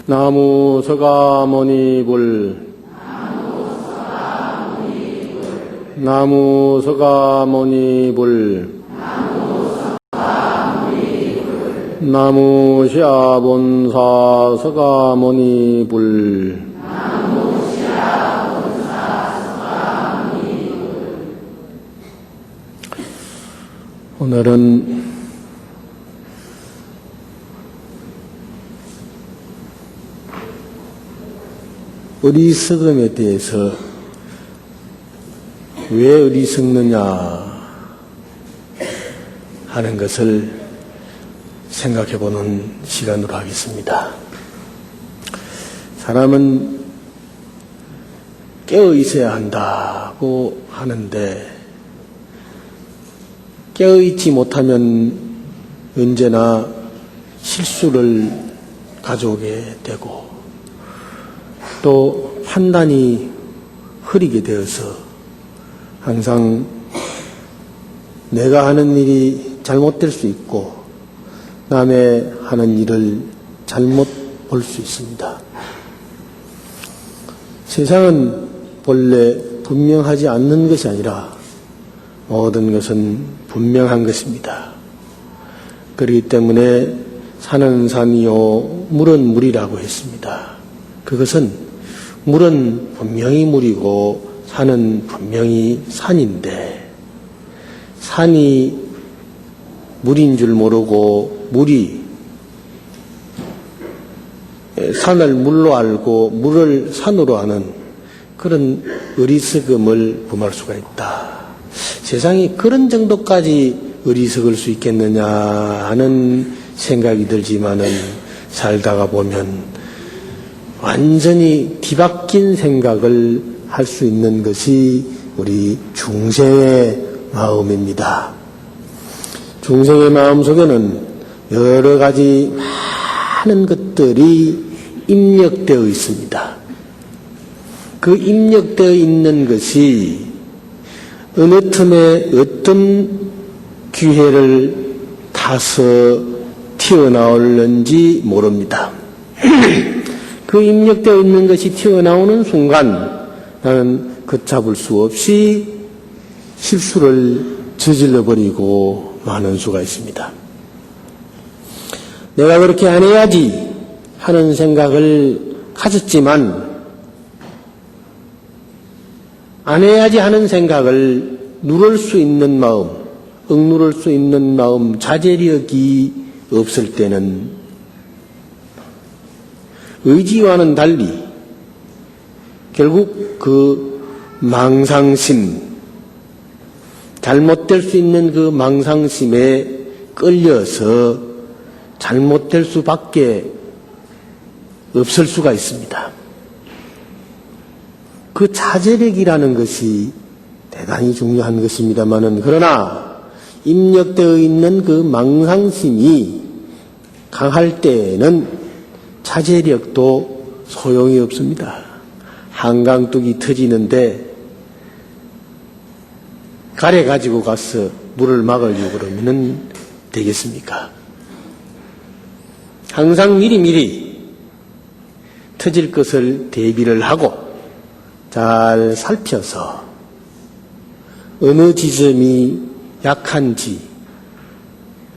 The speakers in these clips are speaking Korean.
나무 서가모니불 나무 서가모니불 나무 시아본사 서가모니불 오늘은 어리석음에 대해서 왜 어리석느냐 하는 것을 생각해보는 시간으로 하겠습니다. 사람은 깨어 있어야 한다고 하는데 깨어 있지 못하면 언제나 실수를 가져오게 되고 또 판단이 흐리게 되어서 항상 내가 하는 일이 잘못될 수 있고 남의 하는 일을 잘못 볼 수 있습니다. 세상은 본래 분명하지 않는 것이 아니라 모든 것은 분명한 것입니다. 그렇기 때문에 산은 산이요 물은 물이라고 했습니다. 그것은 물은 분명히 물이고 산은 분명히 산인데 산이 물인 줄 모르고 물이 산을 물로 알고 물을 산으로 아는 그런 어리석음을 범할 수가 있다. 세상이 그런 정도까지 어리석을 수 있겠느냐 하는 생각이 들지만은 살다가 보면 완전히 뒤바뀐 생각을 할 수 있는 것이 우리 중생의 마음입니다. 중생의 마음 속에는 여러 가지 많은 것들이 입력되어 있습니다. 그 입력되어 있는 것이 어느 틈에 어떤 기회를 타서 튀어나오는지 모릅니다. 그 입력되어 있는 것이 튀어나오는 순간 나는 걷잡을 수 없이 실수를 저질러버리고 마는 수가 있습니다. 내가 그렇게 안 해야지 하는 생각을 가졌지만 안 해야지 하는 생각을 누를 수 있는 마음, 억누를 수 있는 마음, 자제력이 없을 때는 의지와는 달리 결국 그 망상심, 잘못될 수 있는 그 망상심에 끌려서 잘못될 수밖에 없을 수가 있습니다. 그 자제력이라는 것이 대단히 중요한 것입니다만은 그러나 입력되어 있는 그 망상심이 강할 때에는 자제력도 소용이 없습니다. 한강둑이 터지는데 가래 가지고 가서 물을 막으려고 그러면 되겠습니까? 항상 미리미리 터질 것을 대비를 하고 잘 살펴서 어느 지점이 약한지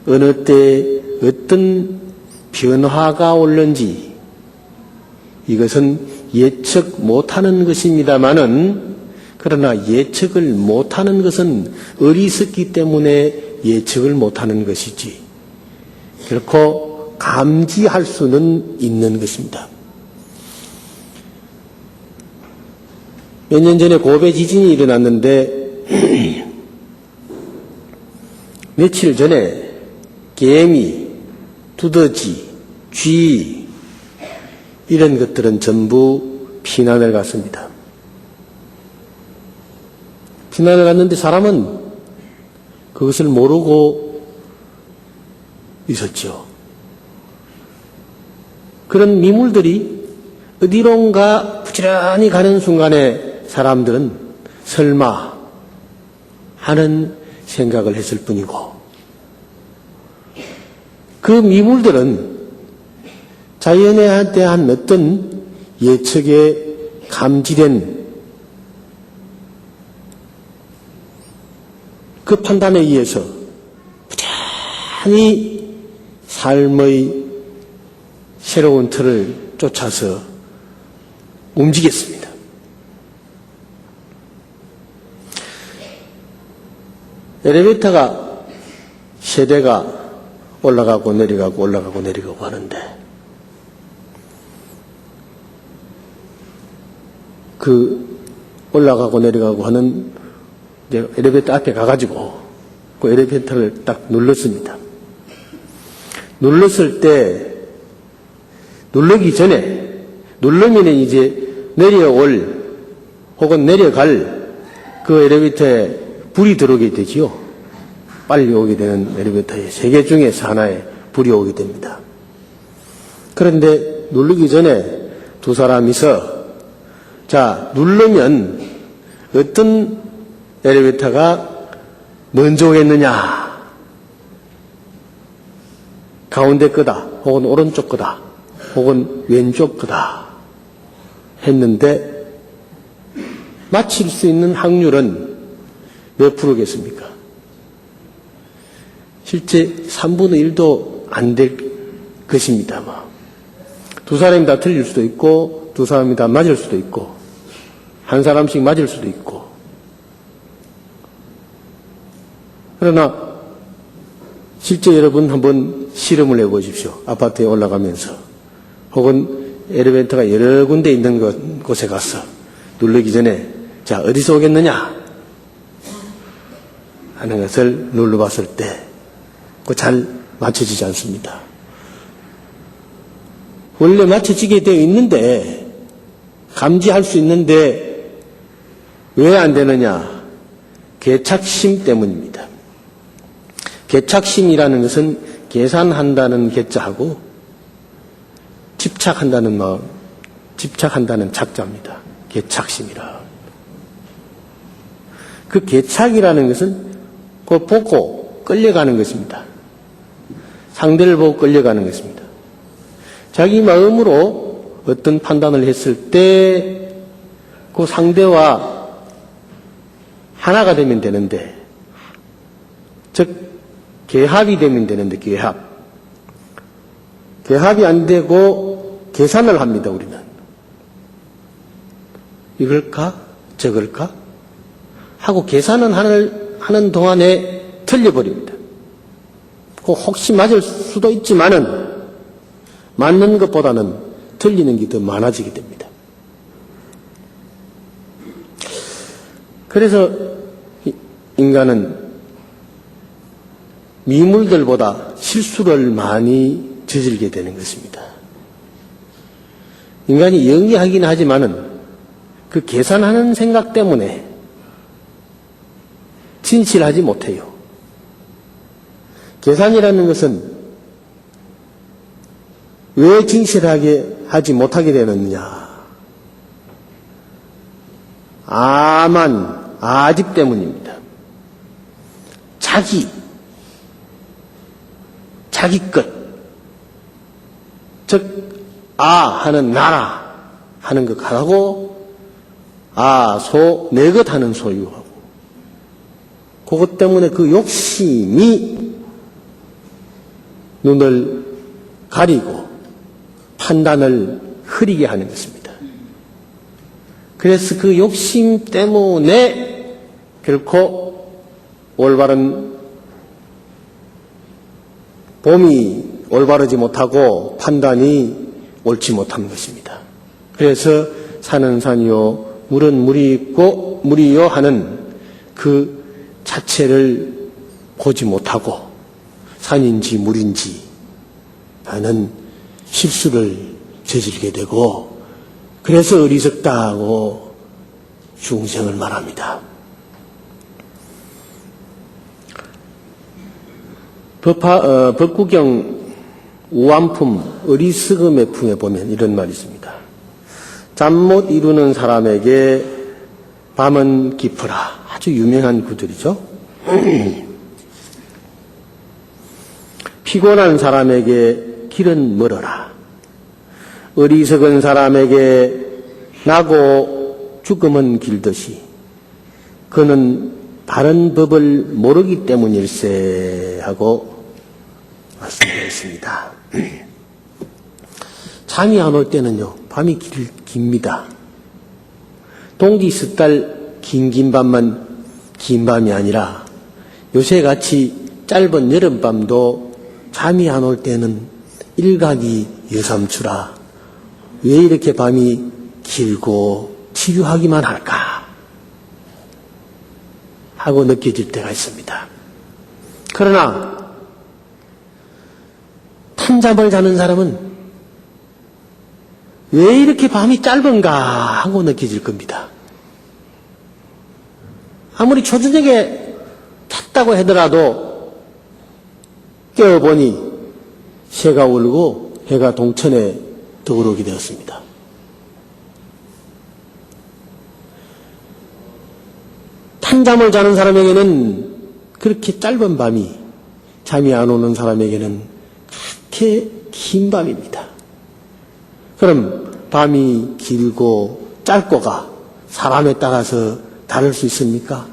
어느 때 어떤 변화가 올는지 이것은 예측 못하는 것입니다마는 그러나 예측을 못하는 것은 어리석기 때문에 예측을 못하는 것이지 결코 감지할 수는 있는 것입니다. 몇 년 전에 고베 지진이 일어났는데 며칠 전에 개미, 두더지, 쥐 이런 것들은 전부 피난을 갔습니다. 피난을 갔는데 사람은 그것을 모르고 있었죠. 그런 미물들이 어디론가 부지런히 가는 순간에 사람들은 설마 하는 생각을 했을 뿐이고 그 미물들은 자연에 대한 어떤 예측에 감지된 그 판단에 의해서 부지런히 삶의 새로운 틀을 쫓아서 움직였습니다. 엘리베이터가 세대가 올라가고 내려가고 올라가고 내려가고 하는데 그 올라가고 내려가고 하는 엘리베이터 앞에 가가지고 그 엘리베이터를 딱 눌렀습니다. 눌렀을 때 누르기 전에 누르면 이제 내려올 혹은 내려갈 그 엘리베이터에 불이 들어오게 되지요. 빨리 오게 되는 엘리베이터에 세 개 중에서 하나에 불이 오게 됩니다. 그런데 누르기 전에 두 사람이서 자 누르면 어떤 엘리베이터가 먼저 오겠느냐, 가운데 거다 혹은 오른쪽 거다 혹은 왼쪽 거다 했는데 맞힐 수 있는 확률은 몇 프로겠습니까? 실제 3분의 1도 안 될 것입니다. 두 사람이 다 틀릴 수도 있고 두 사람이 다 맞을 수도 있고 한 사람씩 맞을 수도 있고. 그러나 실제 여러분 한번 실험을 해보십시오. 아파트에 올라가면서 혹은 엘리베이터가 여러 군데 있는 곳에 가서 누르기 전에 자 어디서 오겠느냐 하는 것을 눌러봤을 때 그 잘 맞춰지지 않습니다. 원래 맞춰지게 되어 있는데 감지할 수 있는데 왜 안 되느냐? 개착심 때문입니다. 개착심이라는 것은 계산한다는 개자하고 집착한다는 마음, 집착한다는 착자입니다. 개착심이라. 그 개착이라는 것은 그 보고 끌려가는 것입니다. 상대를 보고 끌려가는 것입니다. 자기 마음으로 어떤 판단을 했을 때 그 상대와 하나가 되면 되는데, 즉 개합이 되면 되는데 개합. 개합이 안 되고 계산을 합니다. 우리는. 이걸까? 저걸까? 하고 계산은 하는 동안에 틀려버립니다. 혹시 맞을 수도 있지만은 맞는 것보다는 틀리는 게 더 많아지게 됩니다. 그래서 인간은 미물들보다 실수를 많이 저질게 되는 것입니다. 인간이 영리하긴 하지만은 그 계산하는 생각 때문에 진실하지 못해요. 계산이라는 것은 왜 진실하게 하지 못하게 되느냐? 아집 때문입니다. 자기 것, 즉 하는 나라 하는 것 하고 내 것 하는 소유하고 그것 때문에 그 욕심이 눈을 가리고 판단을 흐리게 하는 것입니다. 그래서 그 욕심 때문에 결코 올바른 봄이 올바르지 못하고 판단이 옳지 못한 것입니다. 그래서 산은 산이요 물은 물이요 하는 그 자체를 보지 못하고 산인지 물인지 하는 실수를 저지르게 되고 그래서 어리석다고 중생을 말합니다. 법구경 우완품 어리석음의 품에 보면 이런 말이 있습니다. 잠 못 이루는 사람에게 밤은 깊어라. 아주 유명한 구절이죠. 피곤한 사람에게 길은 멀어라. 어리석은 사람에게 나고 죽음은 길듯이 그는 바른 법을 모르기 때문일세 하고 말씀드렸습니다. 잠이 안 올 때는요, 밤이 깁니다. 동지 숫달 긴 밤만 긴 밤이 아니라 요새같이 짧은 여름밤도 잠이 안 올 때는 일각이 여삼추라 왜 이렇게 밤이 길고 지루하기만 할까 하고 느껴질 때가 있습니다. 그러나 탄잠을 자는 사람은 왜 이렇게 밤이 짧은가 하고 느껴질 겁니다. 아무리 초저녁에 잤다고 하더라도 깨어보니 새가 울고 해가 동천에 떠오르게 되었습니다. 탄잠을 자는 사람에게는 그렇게 짧은 밤이, 잠이 안 오는 사람에게는 그렇게 긴 밤입니다. 그럼 밤이 길고 짧고가 사람에 따라서 다를 수 있습니까?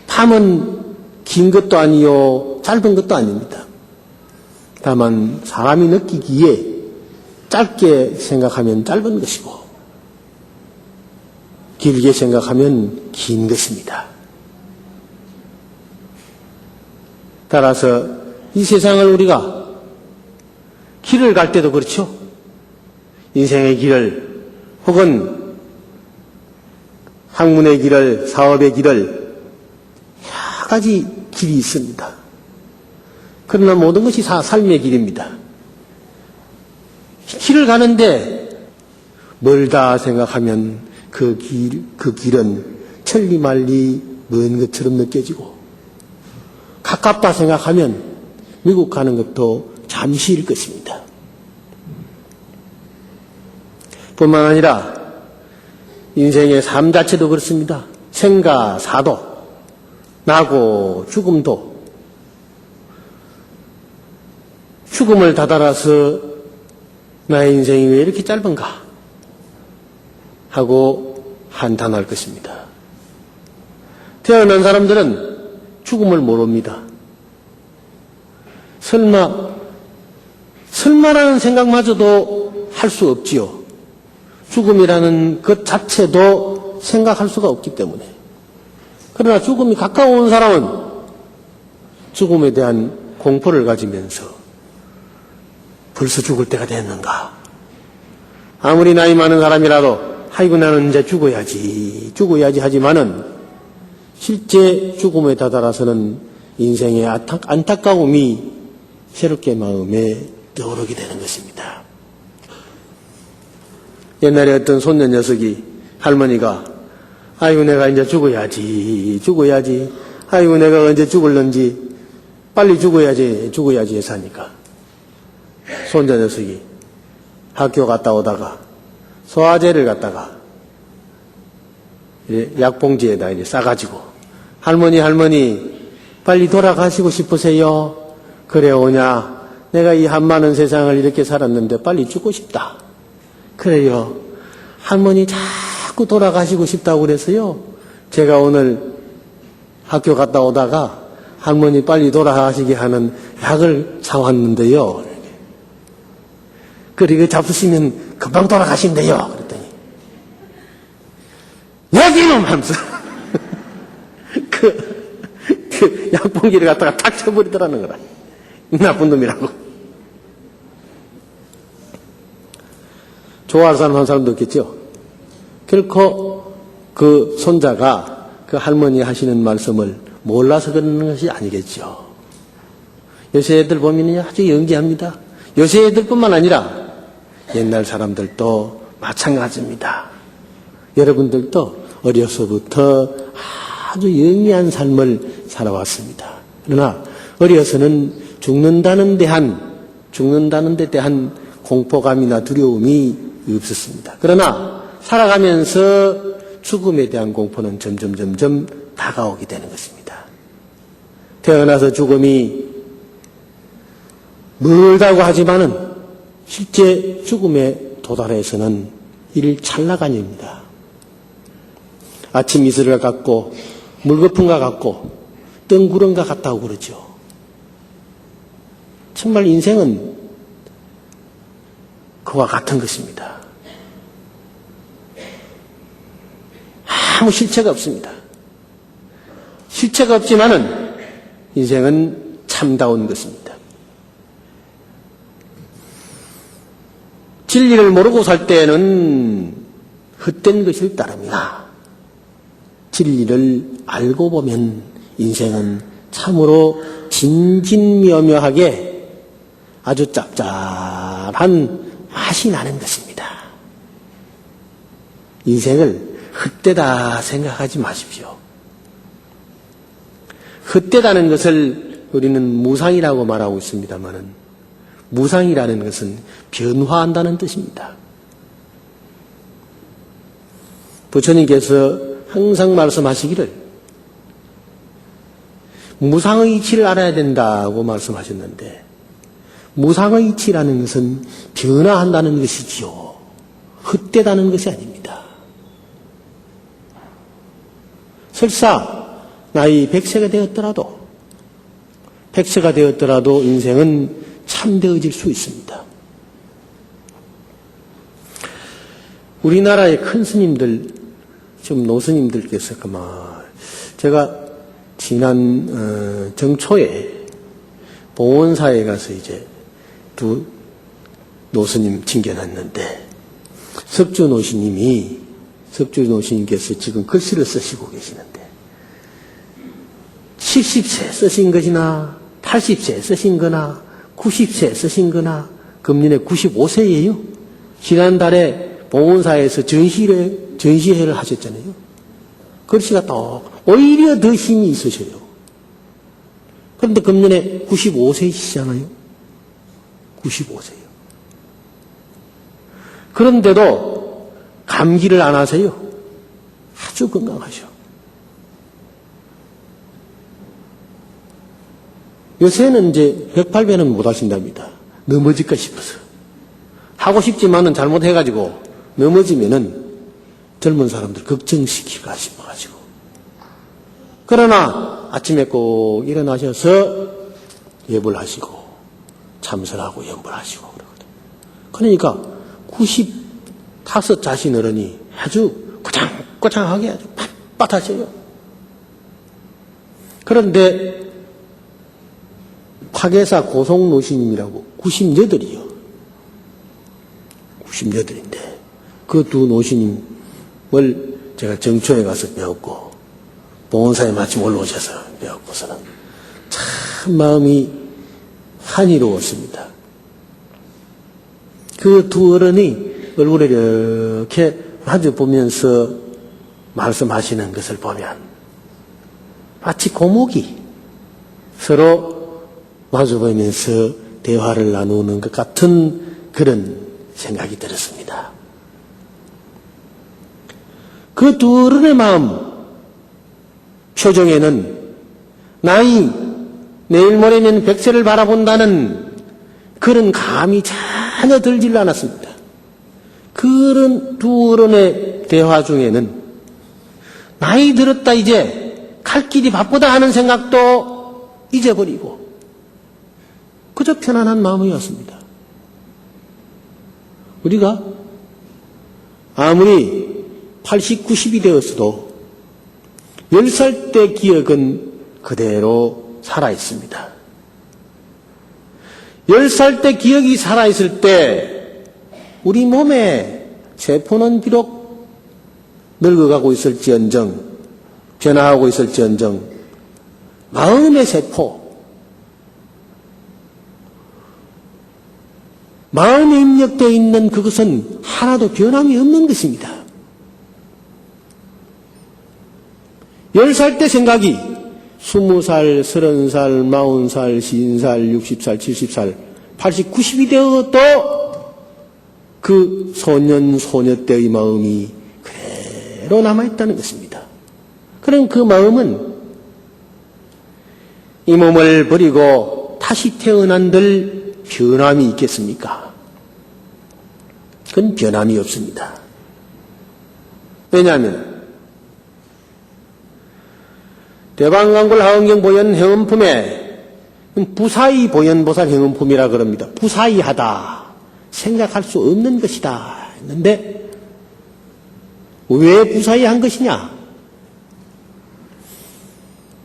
밤은 긴 것도 아니요, 짧은 것도 아닙니다. 다만 사람이 느끼기에 짧게 생각하면 짧은 것이고 길게 생각하면 긴 것입니다. 따라서 이 세상을 우리가 길을 갈 때도 그렇죠. 인생의 길을 혹은 학문의 길을, 사업의 길을 여러 가지 길이 있습니다. 그러나 모든 것이 삶의 길입니다. 길을 가는데 멀다 생각하면 그 길은 천리만리 먼 것처럼 느껴지고 가깝다 생각하면 미국 가는 것도 잠시일 것입니다. 뿐만 아니라 인생의 삶 자체도 그렇습니다. 생과 사도, 나고 죽음도 죽음을 다다라서 나의 인생이 왜 이렇게 짧은가 하고 한탄할 것입니다. 태어난 사람들은 죽음을 모릅니다. 설마라는 생각마저도 할 수 없지요. 죽음이라는 것 자체도 생각할 수가 없기 때문에. 그러나 죽음이 가까운 사람은 죽음에 대한 공포를 가지면서 벌써 죽을 때가 됐는가. 아무리 나이 많은 사람이라도 아이고 나는 이제 죽어야지 하지만은 실제 죽음에 다다라서는 인생의 안타까움이 새롭게 마음에 떠오르게 되는 것입니다. 옛날에 어떤 손녀 녀석이 할머니가 아이고 내가 이제 죽어야지 아이고 내가 언제 죽을런지 빨리 죽어야지 해서 하니까 손자 녀석이 학교 갔다 오다가 소화제를 갖다가 약봉지에다 이제 싸가지고 할머니 빨리 돌아가시고 싶으세요? 그래 오냐? 내가 이 한많은 세상을 이렇게 살았는데 빨리 죽고 싶다. 그래요. 할머니 자꾸 돌아가시고 싶다고 그래서요. 제가 오늘 학교 갔다 오다가 할머니 빨리 돌아가시게 하는 약을 사왔는데요. 그리고 잡수시면 금방 돌아가신대요. 그랬더니 여기놈 하면서 그 약봉기를 갖다가 탁 쳐버리더라는 거라. 나쁜 놈이라고. 좋아할 사람 한 사람도 없겠죠. 결코 그 손자가 그 할머니 하시는 말씀을 몰라서 그러는 것이 아니겠죠. 요새 애들 보면 아주 연기합니다. 요새 애들뿐만 아니라 옛날 사람들도 마찬가지입니다. 여러분들도 어려서부터 아주 영리한 삶을 살아왔습니다. 그러나 어려서는 죽는다는 데 대한 공포감이나 두려움이 없었습니다. 그러나 살아가면서 죽음에 대한 공포는 점점 다가오게 되는 것입니다. 태어나서 죽음이 멀다고 하지만은 실제 죽음에 도달해서는 일찰나간입니다. 아침 이슬과 같고 물거품과 같고 뜬구름과 같다고 그러죠. 정말 인생은 그와 같은 것입니다. 아무 실체가 없습니다. 실체가 없지만은 인생은 참다운 것입니다. 진리를 모르고 살 때는 헛된 것을 따릅니다. 진리를 알고 보면 인생은 참으로 진진묘묘하게 아주 짭짤한 맛이 나는 것입니다. 인생을 헛되다 생각하지 마십시오. 헛되다는 것을 우리는 무상이라고 말하고 있습니다만은 무상이라는 것은 변화한다는 뜻입니다. 부처님께서 항상 말씀하시기를 무상의 이치를 알아야 된다고 말씀하셨는데 무상의 이치라는 것은 변화한다는 것이지요. 헛되다는 것이 아닙니다. 설사 나이 100세가 되었더라도 인생은 참되어질 수 있습니다. 우리나라의 큰 스님들, 좀 노스님들께서 제가 지난 정초에 봉원사에 가서 이제 두 노스님 징견했는데 석주노시님께서 지금 글씨를 쓰시고 계시는데 70세 쓰신 것이나 80세 쓰신 거나 90세 쓰신 거나 금년에 95세예요. 지난달에 봉원사에서 전시회를 하셨잖아요. 글씨가 또 오히려 더 힘이 있으셔요. 그런데 금년에 95세이시잖아요. 95세요. 그런데도 감기를 안 하세요. 아주 건강하셔. 요새는 이제 108배는 못 하신답니다. 넘어질까 싶어서. 하고 싶지만은 잘못해가지고 넘어지면은 젊은 사람들 걱정시킬까 싶어가지고. 그러나 아침에 꼭 일어나셔서 예불 하시고 참선하고 연불하시고 그러거든요. 그러니까 95 자신 어른이 아주 꼬장꼬장하게 아주 빳빳하셔요. 그런데 파계사 고송노신님이라고 98이요. 98인데 그 두 노신님을 제가 정초에 가서 배웠고 봉원사에 마침 올라오셔서 배웠고서는 참 마음이 한이로웠습니다. 그 두 어른이 얼굴에 이렇게 마주 보면서 말씀하시는 것을 보면 마치 고목이 서로 마주보면서 대화를 나누는 것 같은 그런 생각이 들었습니다. 그 두 어른의 마음 표정에는 나이 내일 모레면 100세를 바라본다는 그런 감이 전혀 들질 않았습니다. 그런 두 어른의 대화 중에는 나이 들었다 이제 갈 길이 바쁘다 하는 생각도 잊어버리고 그저 편안한 마음이었습니다. 우리가 아무리 80, 90이 되었어도 10살 때 기억은 그대로 살아있습니다. 10살 때 기억이 살아있을 때 우리 몸의 세포는 비록 늙어가고 있을지언정 변화하고 있을지언정 마음의 세포 마음에 입력되어 있는 그것은 하나도 변함이 없는 것입니다. 10살 때 생각이 20살, 30살, 40살, 50살, 60살, 70살, 80, 90이 되어도 그 소년, 소녀 때의 마음이 그대로 남아있다는 것입니다. 그럼 그 마음은 이 몸을 버리고 다시 태어난들 변함이 있겠습니까? 그건 변함이 없습니다. 왜냐하면 대방광골 하원경 보현 행원품에 부사의 보현보살 행원품이라 그럽니다. 부사의하다. 생각할 수 없는 것이다. 했는데 왜 부사의한 것이냐?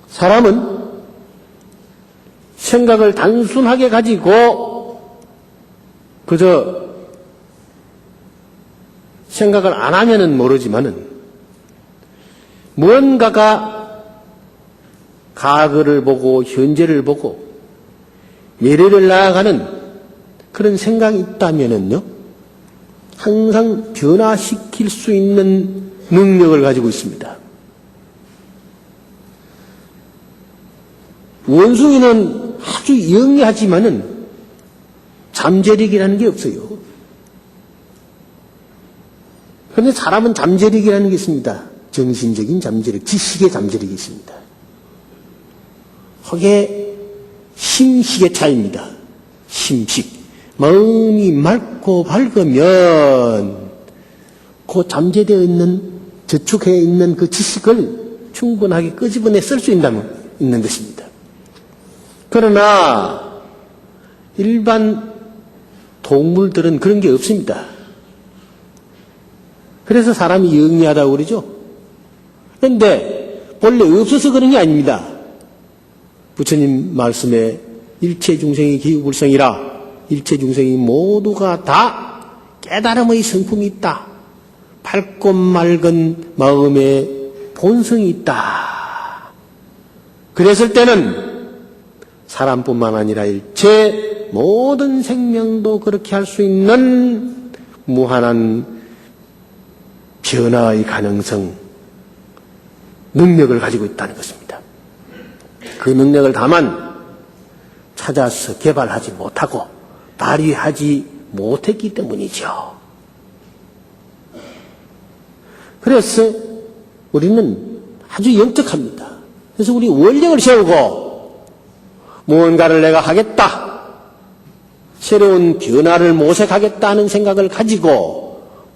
사람은 생각을 단순하게 가지고 그저 생각을 안 하면은 모르지만은 무언가가 과거를 보고 현재를 보고 미래를 나아가는 그런 생각이 있다면은요, 항상 변화시킬 수 있는 능력을 가지고 있습니다. 원숭이는 아주 영리하지만은 잠재력이라는 게 없어요. 그런데 사람은 잠재력이라는 게 있습니다. 정신적인 잠재력, 지식의 잠재력이 있습니다. 그게 심식의 차이입니다. 심식. 마음이 맑고 밝으면 그 잠재되어 있는, 저축해 있는 그 지식을 충분하게 끄집어내 쓸 수 있는 것입니다. 그러나 일반 동물들은 그런 게 없습니다. 그래서 사람이 영리하다고 그러죠. 그런데 본래 없어서 그런 게 아닙니다. 부처님 말씀에 일체 중생이 기후불성이라, 일체 중생이 모두가 다 깨달음의 성품이 있다. 밝고 맑은 마음의 본성이 있다. 그랬을 때는 사람뿐만 아니라 일체 모든 생명도 그렇게 할 수 있는 무한한 변화의 가능성, 능력을 가지고 있다는 것입니다. 그 능력을 다만 찾아서 개발하지 못하고 발휘하지 못했기 때문이죠. 그래서 우리는 아주 영적합니다. 그래서 우리 원력을 세우고 무언가를 내가 하겠다, 새로운 변화를 모색하겠다는 생각을 가지고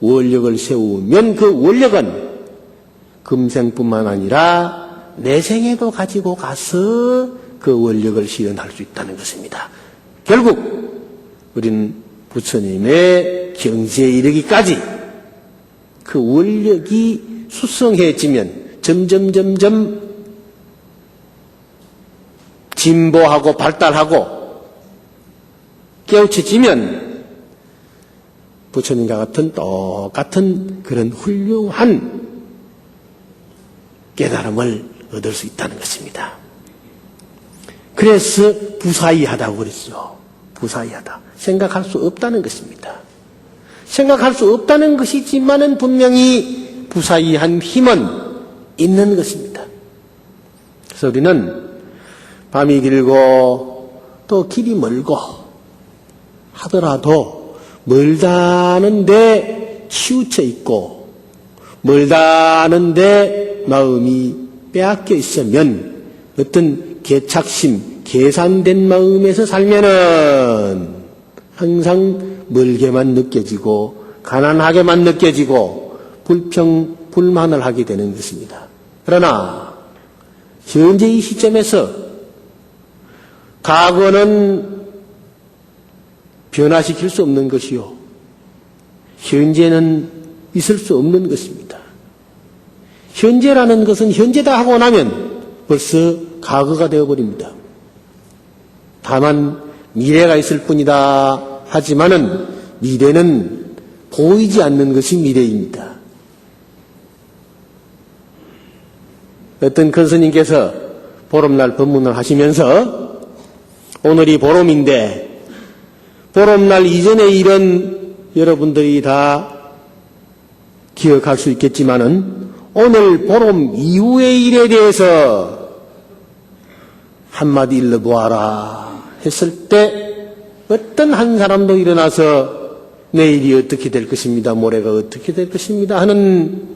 원력을 세우면 그 원력은 금생뿐만 아니라 내생에도 가지고 가서 그 원력을 실현할 수 있다는 것입니다. 결국 우리는 부처님의 경지에 이르기까지 그 원력이 수성해지면 점점 진보하고 발달하고 깨우쳐지면 부처님과 같은 똑같은 그런 훌륭한 깨달음을 얻을 수 있다는 것입니다. 그래서 부사의하다고 그랬죠. 부사의하다. 생각할 수 없다는 것입니다. 생각할 수 없다는 것이지만은 분명히 부사의한 힘은 있는 것입니다. 그래서 우리는 밤이 길고 또 길이 멀고 하더라도 멀다는데 치우쳐 있고 멀다는데 마음이 빼앗겨 있으면 어떤 개착심, 계산된 마음에서 살면은 항상 멀게만 느껴지고 가난하게만 느껴지고 불만을 하게 되는 것입니다. 그러나 현재 이 시점에서 과거는 변화시킬 수 없는 것이요, 현재는 있을 수 없는 것입니다. 현재라는 것은 현재다 하고 나면 벌써 과거가 되어버립니다. 다만 미래가 있을 뿐이다 하지만은 미래는 보이지 않는 것이 미래입니다. 어떤 큰 스님께서 보름날 법문을 하시면서 오늘이 보름인데 보름날 이전의 일은 여러분들이 다 기억할 수 있겠지만은 오늘 보름 이후의 일에 대해서 한마디 일러보아라 했을 때 어떤 한 사람도 일어나서 내일이 어떻게 될 것입니다, 모레가 어떻게 될 것입니다 하는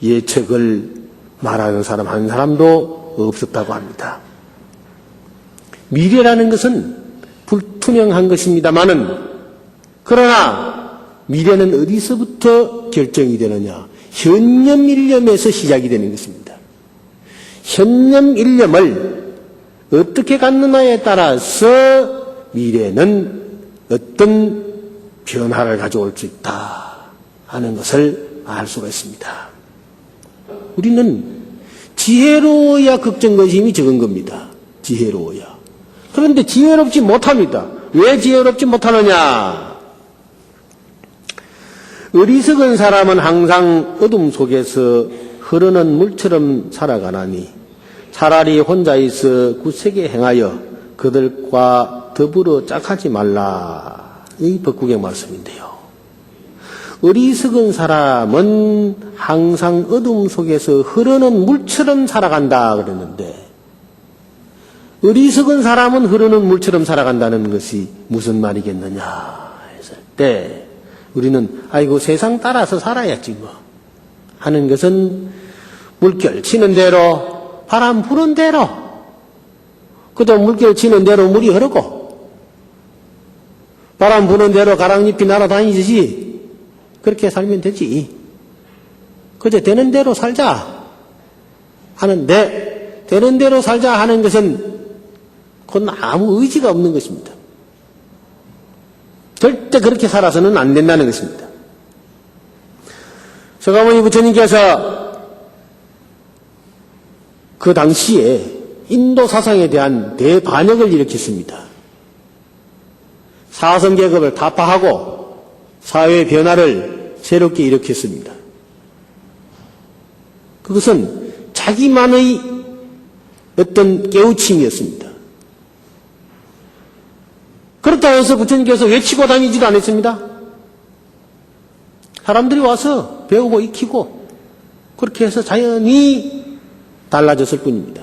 예측을 말하는 사람 한 사람도 없었다고 합니다. 미래라는 것은 불투명한 것입니다마는 그러나 미래는 어디서부터 결정이 되느냐? 현념일념에서 시작이 되는 것입니다. 현념일념을 어떻게 갖느냐에 따라서 미래는 어떤 변화를 가져올 수 있다 하는 것을 알 수가 있습니다. 우리는 지혜로워야 걱정거심이 적은 겁니다. 지혜로워야. 그런데 지혜롭지 못합니다. 왜 지혜롭지 못하느냐? 어리석은 사람은 항상 어둠 속에서 흐르는 물처럼 살아가나니 차라리 혼자 있어 굳세게 행하여 그들과 더불어 짝하지 말라. 이 법국의 말씀인데요. 어리석은 사람은 항상 어둠 속에서 흐르는 물처럼 살아간다 그랬는데 어리석은 사람은 흐르는 물처럼 살아간다는 것이 무슨 말이겠느냐 했을 때 우리는 아이고 세상 따라서 살아야지 뭐 하는 것은 물결 치는 대로 바람 부는 대로 그저 물결 치는 대로 물이 흐르고 바람 부는 대로 가랑잎이 날아다니듯이 그렇게 살면 되지. 그저 되는 대로 살자 하는데 되는 대로 살자 하는 것은 그건 아무 의지가 없는 것입니다. 절대 그렇게 살아서는 안 된다는 것입니다. 서가모니 부처님께서 그 당시에 인도 사상에 대한 대반역을 일으켰습니다. 사성계급을 타파하고 사회 변화를 새롭게 일으켰습니다. 그것은 자기만의 어떤 깨우침이었습니다. 그렇다고 해서 부처님께서 외치고 다니지도 않았습니다. 사람들이 와서 배우고 익히고 그렇게 해서 자연히 달라졌을 뿐입니다.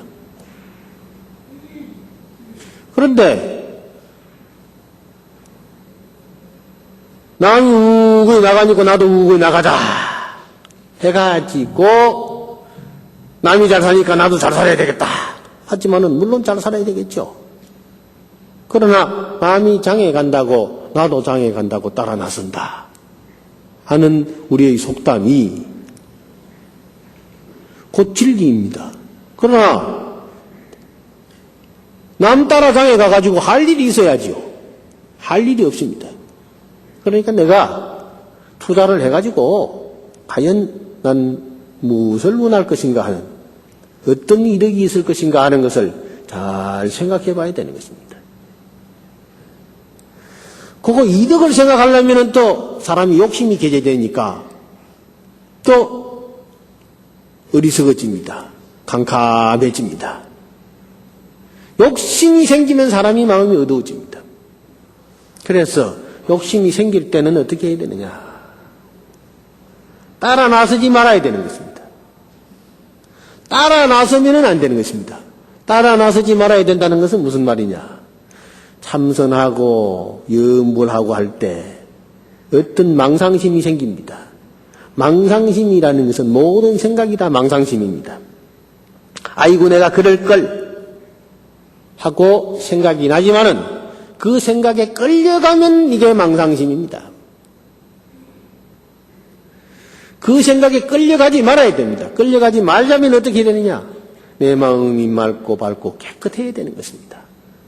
그런데 남이 우구에 나가니까 나도 우구에 나가자 해가지고 남이 잘 사니까 나도 잘 살아야 되겠다 하지만은 물론 잘 살아야 되겠죠. 그러나 남이 장에 간다고 나도 장에 간다고 따라 나선다 하는 우리의 속담이 곧 진리입니다. 그러나 남 따라 장에 가가지고 할 일이 있어야지요. 할 일이 없습니다. 그러니까 내가 투자를 해가지고 과연 난 무엇을 원할 것인가 하는 어떤 이득이 있을 것인가 하는 것을 잘 생각해 봐야 되는 것입니다. 그거 이득을 생각하려면 또 사람이 욕심이 개재되니까 또 어리석어집니다. 캄캄해집니다. 욕심이 생기면 사람이 마음이 어두워집니다. 그래서 욕심이 생길 때는 어떻게 해야 되느냐? 따라 나서지 말아야 되는 것입니다. 따라 나서면은 안 되는 것입니다. 따라 나서지 말아야 된다는 것은 무슨 말이냐? 참선하고 염불하고 할 때 어떤 망상심이 생깁니다. 망상심이라는 것은 모든 생각이 다 망상심입니다. 아이고 내가 그럴 걸 하고 생각이 나지만은 그 생각에 끌려가면 이게 망상심입니다. 그 생각에 끌려가지 말아야 됩니다. 끌려가지 말자면 어떻게 되느냐? 내 마음이 맑고 밝고 깨끗해야 되는 것입니다.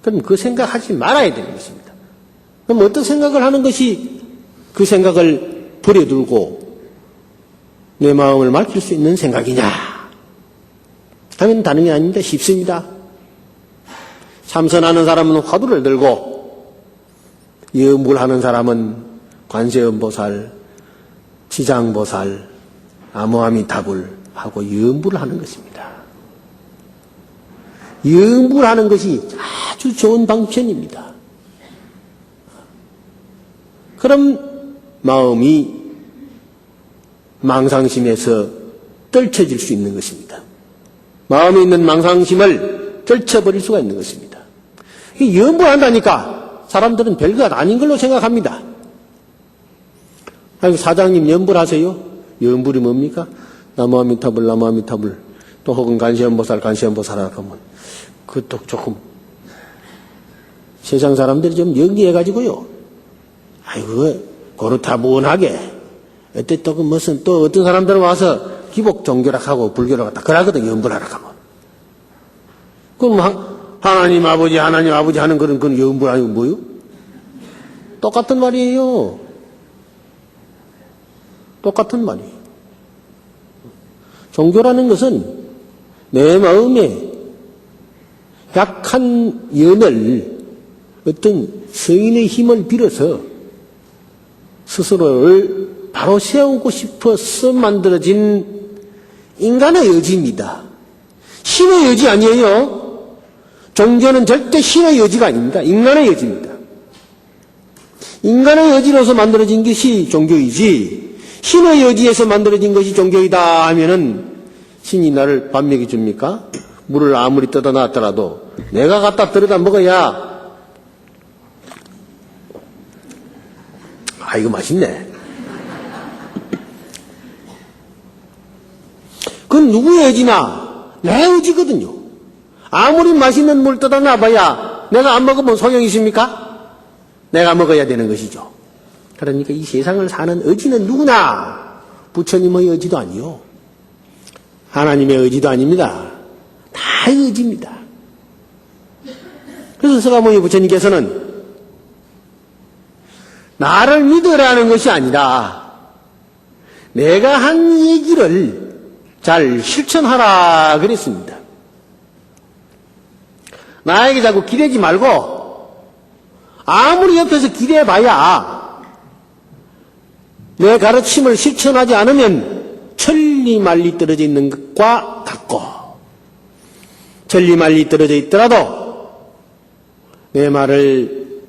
그럼 그 생각하지 말아야 되는 것입니다. 그럼 어떤 생각을 하는 것이 그 생각을 버려두고 내 마음을 맑힐 수 있는 생각이냐? 하면 다른 게 아닙니다. 쉽습니다. 참선하는 사람은 화두를 들고 염불하는 사람은 관세음보살, 지장보살, 아무아미타불 하고 염불을 하는 것입니다. 염불하는 것이 아주 좋은 방편입니다. 그럼 마음이 망상심에서 떨쳐질 수 있는 것입니다. 마음에 있는 망상심을 떨쳐버릴 수가 있는 것입니다. 염불한다니까 사람들은 별것 아닌 걸로 생각합니다. 아이고 사장님 염불하세요? 염불이 뭡니까? 나무아미타불 나무아미타불 또 혹은 간세음보살 간세음보살 하면 그것도 조금 세상 사람들이 좀 연기해가지고요. 아이고 고루타분하게, 어때 또 그 무슨 또 어떤 사람들은 와서 기복 종교락하고 불교락 갖다 그러거든, 연불하라고 하면. 그럼 하나님 아버지 하는 그런 연불 아니고 뭐요? 똑같은 말이에요. 똑같은 말이에요. 종교라는 것은 내 마음에 약한 연을 어떤 성인의 힘을 빌어서 스스로를 바로 세우고 싶어서 만들어진 인간의 의지입니다. 신의 의지 아니에요. 종교는 절대 신의 의지가 아닙니다. 인간의 의지입니다. 인간의 의지로서 만들어진 것이 종교이지, 신의 의지에서 만들어진 것이 종교이다 하면은 신이 나를 밥 먹여줍니까? 물을 아무리 떠다 놨더라도 내가 갖다 들여다 먹어야, 아, 이거 맛있네. 그건 누구의 의지나 내 의지거든요. 아무리 맛있는 물 떠다 놔봐야 내가 안 먹으면 소용이 있습니까? 내가 먹어야 되는 것이죠. 그러니까 이 세상을 사는 의지는 누구나 부처님의 의지도 아니요, 하나님의 의지도 아닙니다. 다 의지입니다. 그래서 서가모니 부처님께서는 나를 믿으라는 것이 아니라 내가 한 얘기를 잘 실천하라 그랬습니다. 나에게 자꾸 기대지 말고 아무리 옆에서 기대봐야 내 가르침을 실천하지 않으면 천리 말리 떨어져 있는 것과 같고, 천리 말리 떨어져 있더라도 내 말을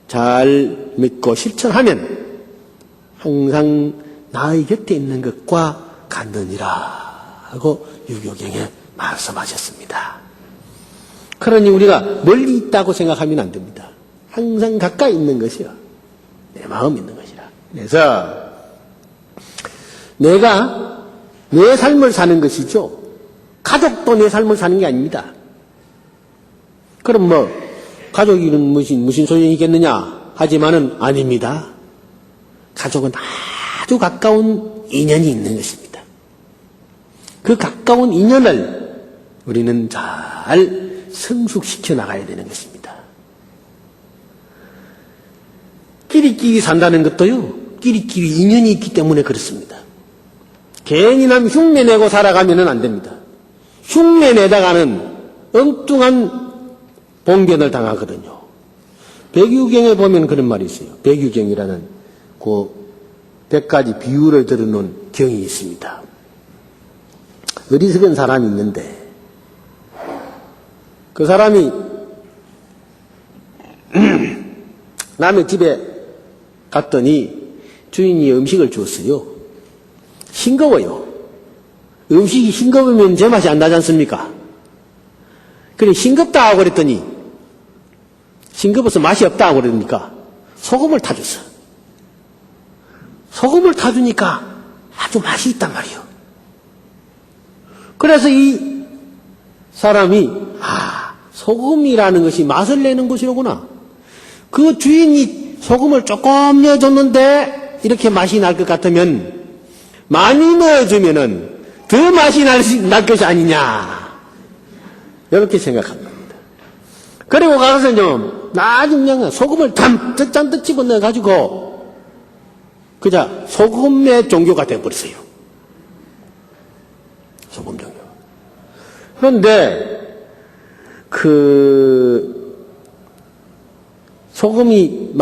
잘 믿고 실천하면 항상 나의 곁에 있는 것과 같느니라 하고 유교경에 말씀하셨습니다. 그러니 우리가 멀리 있다고 생각하면 안 됩니다. 항상 가까이 있는 것이요, 내 마음에 있는 것이라. 그래서 내가 내 삶을 사는 것이죠. 가족도 내 삶을 사는 게 아닙니다. 그럼 뭐 가족이는 무슨 소용이 있겠느냐 하지만은 아닙니다. 가족은 아주 가까운 인연이 있는 것입니다. 그 가까운 인연을 우리는 잘 성숙시켜 나가야 되는 것입니다. 끼리끼리 산다는 것도요, 끼리끼리 인연이 있기 때문에 그렇습니다. 괜히 남 흉내내고 살아가면 안 됩니다. 흉내내다가는 엉뚱한 봉변을 당하거든요. 백유경에 보면 그런 말이 있어요. 백유경이라는 그 100가지 비유를 들어놓은 경이 있습니다. 어리석은 사람이 있는데 그 사람이 남의 집에 갔더니 주인이 음식을 줬어요. 싱거워요. 음식이 싱거우면 제맛이 안 나지 않습니까? 그래, 싱겁다 하고 그랬더니, 싱거워서 맛이 없다 하고 그러니까 소금을 타줬어. 소금을 타주니까 아주 맛이 있단 말이에요. 그래서 이 사람이, 소금이라는 것이 맛을 내는 것이로구나. 그 주인이 소금을 조금 넣어줬는데 이렇게 맛이 날 것 같으면 많이 넣어주면은 더 맛이 날 것이 아니냐, 이렇게 생각한 겁니다. 그리고 가서 좀 나중에 소금을 잔뜩 집어넣어가지고 그자 소금의 종교가 되어버렸어요. 소금 종교. 그런데 소금을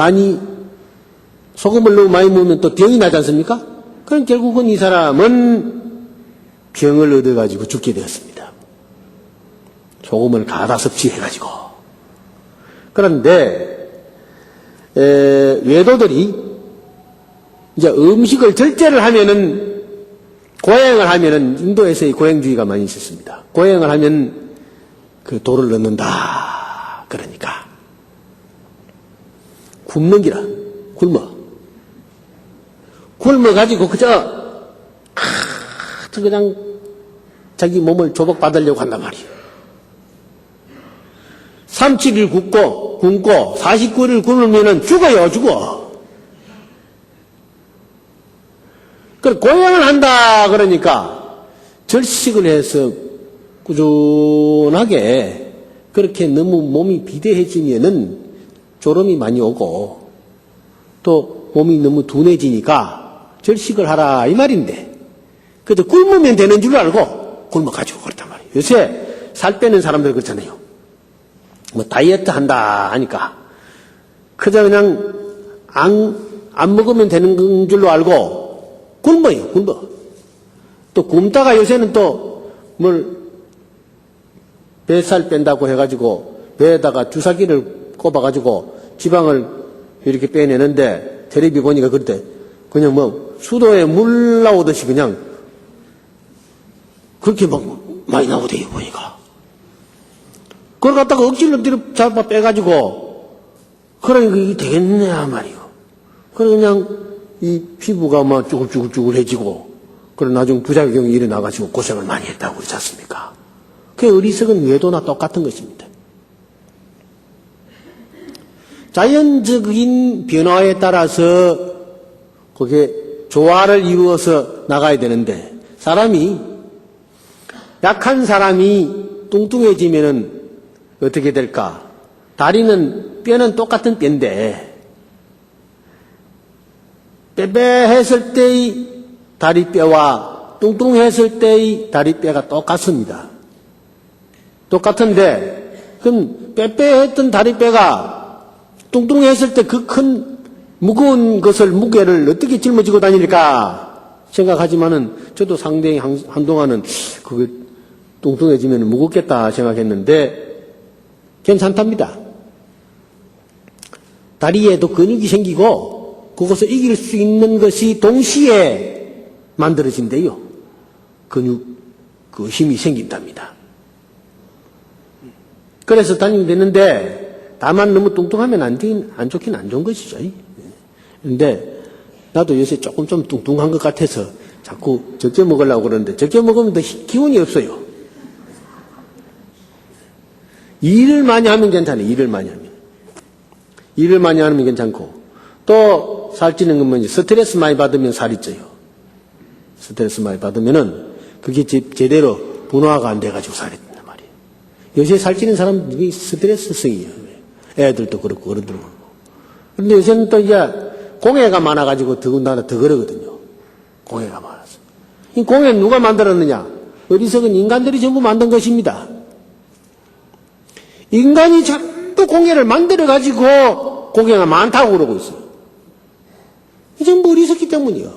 너무 많이 먹으면 또 병이 나지 않습니까? 그럼 결국은 이 사람은 병을 얻어가지고 죽게 되었습니다. 소금을 가다 섭취해가지고. 그런데, 외도들이 이제 음식을 절제를 하면은, 고행을 하면은, 인도에서의 고행주의가 많이 있었습니다. 고행을 하면 그 돌을 넣는다. 그러니까. 굶는 기라. 굶어가지고 그냥 자기 몸을 조복받으려고 한단 말이에요. 37일 굶고 49일 굶으면은 죽어요. 그걸 고행을 한다 그러니까 절식을 해서 꾸준하게 그렇게 너무 몸이 비대해지면은 졸음이 많이 오고 또 몸이 너무 둔해지니까 절식을 하라 이 말인데 그래도 굶으면 되는 줄 알고 굶어가지고 그렇단 말이에요. 요새 살 빼는 사람들 그렇잖아요. 뭐 다이어트 한다 하니까 그저 그냥 안 먹으면 되는 줄로 알고 굶어요. 굶어. 또 굶다가 요새는 또 뭘 뱃살 뺀다고 해가지고 배에다가 주사기를 꼽아가지고 지방을 이렇게 빼내는데 텔레비 보니까 그때 그냥 뭐 수도에 물 나오듯이 그냥 그렇게 막 많이 나오대요 보니까. 그걸 갖다가 억지로 잡아 빼가지고 그러니까 이게 되겠냐 말이요. 그래 그냥 이 피부가 막 쭈글쭈글쭈글해지고 그래 나중 부작용이 일어나가지고 고생을 많이 했다고 그러지 않습니까? 그 어리석은 외도나 똑같은 것입니다. 자연적인 변화에 따라서 그게 조화를 이루어서 나가야 되는데 사람이 약한 사람이 뚱뚱해지면은 어떻게 될까? 뼈는 똑같은 뼈인데 빼빼했을 때의 다리뼈와 뚱뚱했을 때의 다리뼈가 똑같습니다. 똑같은데 그럼 빼빼했던 다리뼈가 뚱뚱했을 때 그 큰 무거운 무게를 어떻게 짊어지고 다닐까 생각하지만은 저도 상당히 한동안은 그게 뚱뚱해지면 무겁겠다 생각했는데 괜찮답니다. 다리에도 근육이 생기고 그것을 이길 수 있는 것이 동시에 만들어진대요. 그 힘이 생긴답니다. 그래서 다니면 되는데 다만 너무 뚱뚱하면 안 좋긴 안 좋은 것이죠. 그런데 나도 요새 조금 좀 뚱뚱한 것 같아서 자꾸 적게 먹으려고 그러는데 적게 먹으면 더 기운이 없어요. 일을 많이 하면 괜찮아요. 일을 많이 하면 괜찮고 또 살찌는 건 뭐지? 스트레스 많이 받으면 살이 쪄요. 스트레스 많이 받으면은 그게 제대로 분화가 안 돼가지고 살이 찐단 말이에요. 요새 살찌는 사람들이 스트레스성이에요. 애들도 그렇고 어른들도 그렇고. 그런데 요새는 또 이제 공해가 많아가지고 더군다나 더 그러거든요. 공해가 많아서. 이 공해 누가 만들었느냐? 어리석은 인간들이 전부 만든 것입니다. 인간이 전부 공해를 만들어가지고 공해가 많다고 그러고 있어요. 이 전부 어리석기 때문이요.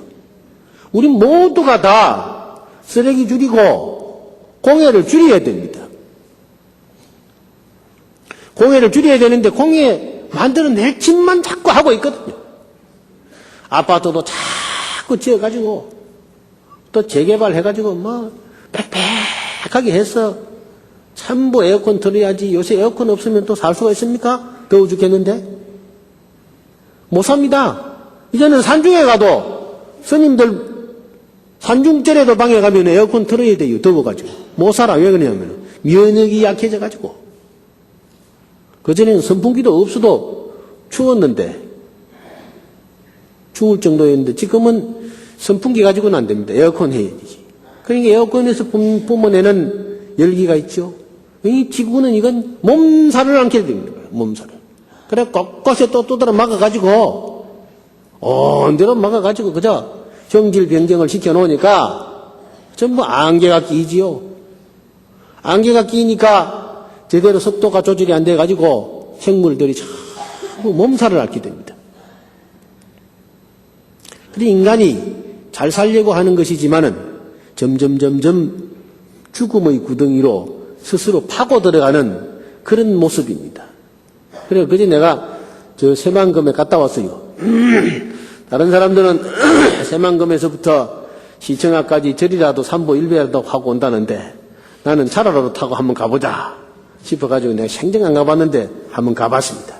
우리 모두가 다 쓰레기 줄이고 공해를 줄여야 됩니다. 공해를 줄여야 되는데 공해 만들어낼 짓만 자꾸 하고 있거든요. 아파트도 자꾸 지어가지고 또 재개발해가지고 뭐 빽빽하게 해서 전부 에어컨 틀어야지. 요새 에어컨 없으면 또 살 수가 있습니까? 더워 죽겠는데 못 삽니다. 이제는 산중에 가도 스님들 산중절에도 방에 가면 에어컨 틀어야 돼요. 더워가지고. 못 살아. 왜 그러냐면 면역이 약해져가지고. 그전에는 선풍기도 없어도 추웠는데 추울 정도였는데 지금은 선풍기 가지고는 안 됩니다. 에어컨 해야 되지. 그러니까 에어컨에서 뿜어내는 열기가 있죠. 이 지구는 이건 몸살을 앓게 됩니다. 몸살을. 그래 곳곳에 또 두드러 막아가지고 온데로 막아가지고 그저 정질병정을 시켜놓으니까 전부 안개가 끼지요. 안개가 끼니까 제대로 습도가 조절이 안 돼가지고 생물들이 전부 몸살을 앓게 됩니다. 그래서 인간이 잘 살려고 하는 것이지만은 점점 죽음의 구덩이로 스스로 파고 들어가는 그런 모습입니다. 그래서 그제 내가 저 새만금에 갔다 왔어요. 다른 사람들은 새만금에서부터 시청학까지 절이라도 삼보 일배라도 하고 온다는데 나는 차라로 타고 한번 가보자 싶어가지고 내가 생전 안 가봤는데 한번 가봤습니다.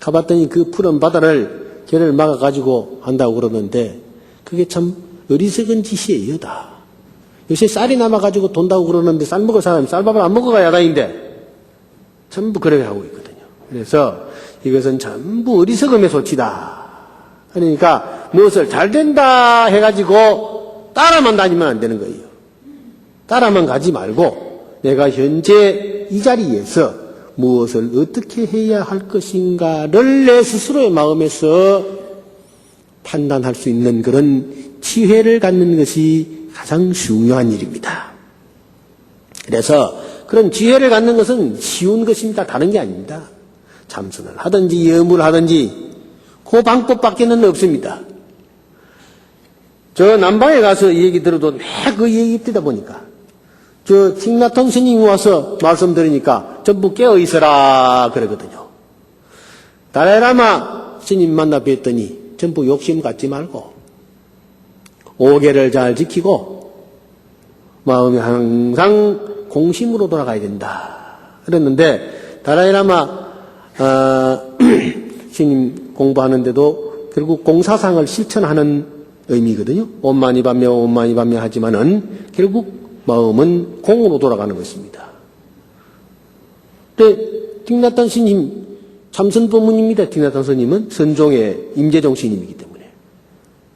가봤더니 그 푸른 바다를 개를 막아가지고 한다고 그러는데 그게 참 어리석은 짓이에요 다. 요새 쌀이 남아가지고 돈다고 그러는데 쌀 먹을 사람이 쌀밥을 안 먹어가 야단인데 전부 그렇게 하고 있거든요. 그래서 이것은 전부 어리석음의 소치다. 그러니까 무엇을 잘 된다 해가지고 따라만 다니면 안 되는 거예요. 따라만 가지 말고 내가 현재 이 자리에서 무엇을 어떻게 해야 할 것인가를 내 스스로의 마음에서 판단할 수 있는 그런 지혜를 갖는 것이 가장 중요한 일입니다. 그래서 그런 지혜를 갖는 것은 쉬운 것입니다. 다른 게 아닙니다. 참선을 하든지 염을 하든지 그 방법밖에는 없습니다. 저 남방에 가서 이 얘기 들어도 매 그 얘기 듣다 보니까 저 틱나통 스님이 와서 말씀 들으니까 전부 깨어 있어라 그러거든요. 달라이라마 스님 만나 뵀더니 전부 욕심 갖지 말고 오계를 잘 지키고 마음이 항상 공심으로 돌아가야 된다 그랬는데 달라이라마 스님 공부하는데도 결국 공사상을 실천하는 의미거든요. 온만이 반면 온만이 반면 하지만은 결국 마음은 공으로 돌아가는 것입니다. 근데 틱나탄 스님 참선법문입니다. 틱나탄 스님은 선종의 임재종 스님이기 때문에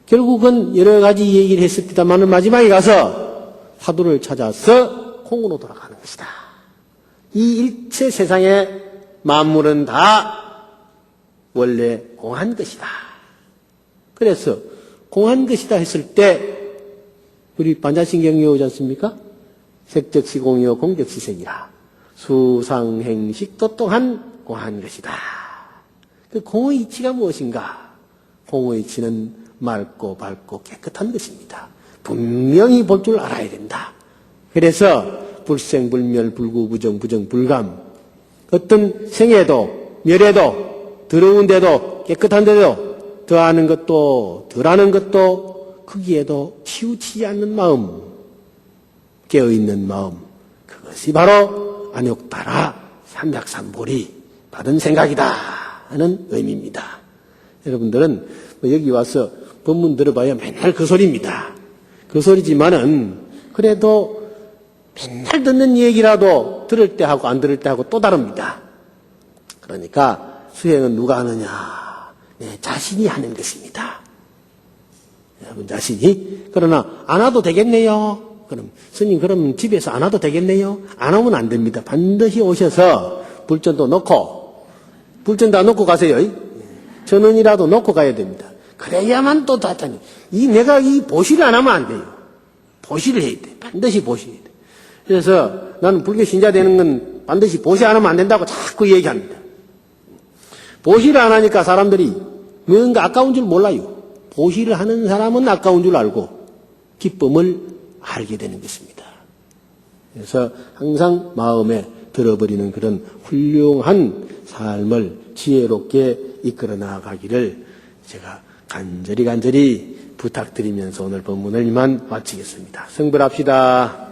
결국은 여러 가지 얘기를 했습니다만 마지막에 가서 화두를 찾아서 공으로 돌아가는 것이다. 이 일체 세상의 만물은 다 원래 공한 것이다. 그래서 공한 것이다 했을 때 우리 반자신경이 오지 않습니까? 색적시공이요 공적시생이라 수상행식도 또한 공한 것이다. 그 공의 이치가 무엇인가? 공의 이치는 맑고 밝고 깨끗한 것입니다. 분명히 볼 줄 알아야 된다. 그래서 불생불멸 불구부정 부정불감 어떤 생애도 멸애도 더러운데도 깨끗한데도 더하는 것도 덜하는 것도 거기에도 치우치지 않는 마음, 깨어있는 마음, 그것이 바로 안욕따라 삼약삼보리 받은 생각이다 하는 의미입니다. 여러분들은 여기 와서 법문 들어봐야 맨날 그 소리입니다. 그 소리지만은 그래도 맨날 듣는 얘기라도 들을 때 하고 안 들을 때 하고 또 다릅니다. 그러니까 수행은 누가 하느냐? 내 자신이 하는 것입니다. 여러분 자신이. 그러나 안 와도 되겠네요. 그럼 스님 그럼 집에서 안 와도 되겠네요. 안 오면 안 됩니다. 반드시 오셔서 불전도 놓고 불전 다 놓고 가세요. 전원이라도 놓고 가야 됩니다. 그래야만 또 다다니. 내가 이 보시를 안 하면 안 돼요. 보시를 해야 돼. 반드시 보시해야 돼. 그래서 나는 불교 신자 되는 건 반드시 보시 안 하면 안 된다고 자꾸 얘기합니다. 보시를 안 하니까 사람들이 뭔가 아까운 줄 몰라요. 보시를 하는 사람은 아까운 줄 알고 기쁨을 알게 되는 것입니다. 그래서 항상 마음에 들어버리는 그런 훌륭한 삶을 지혜롭게 이끌어 나가기를 제가 간절히 부탁드리면서 오늘 법문을 이만 마치겠습니다. 성불합시다.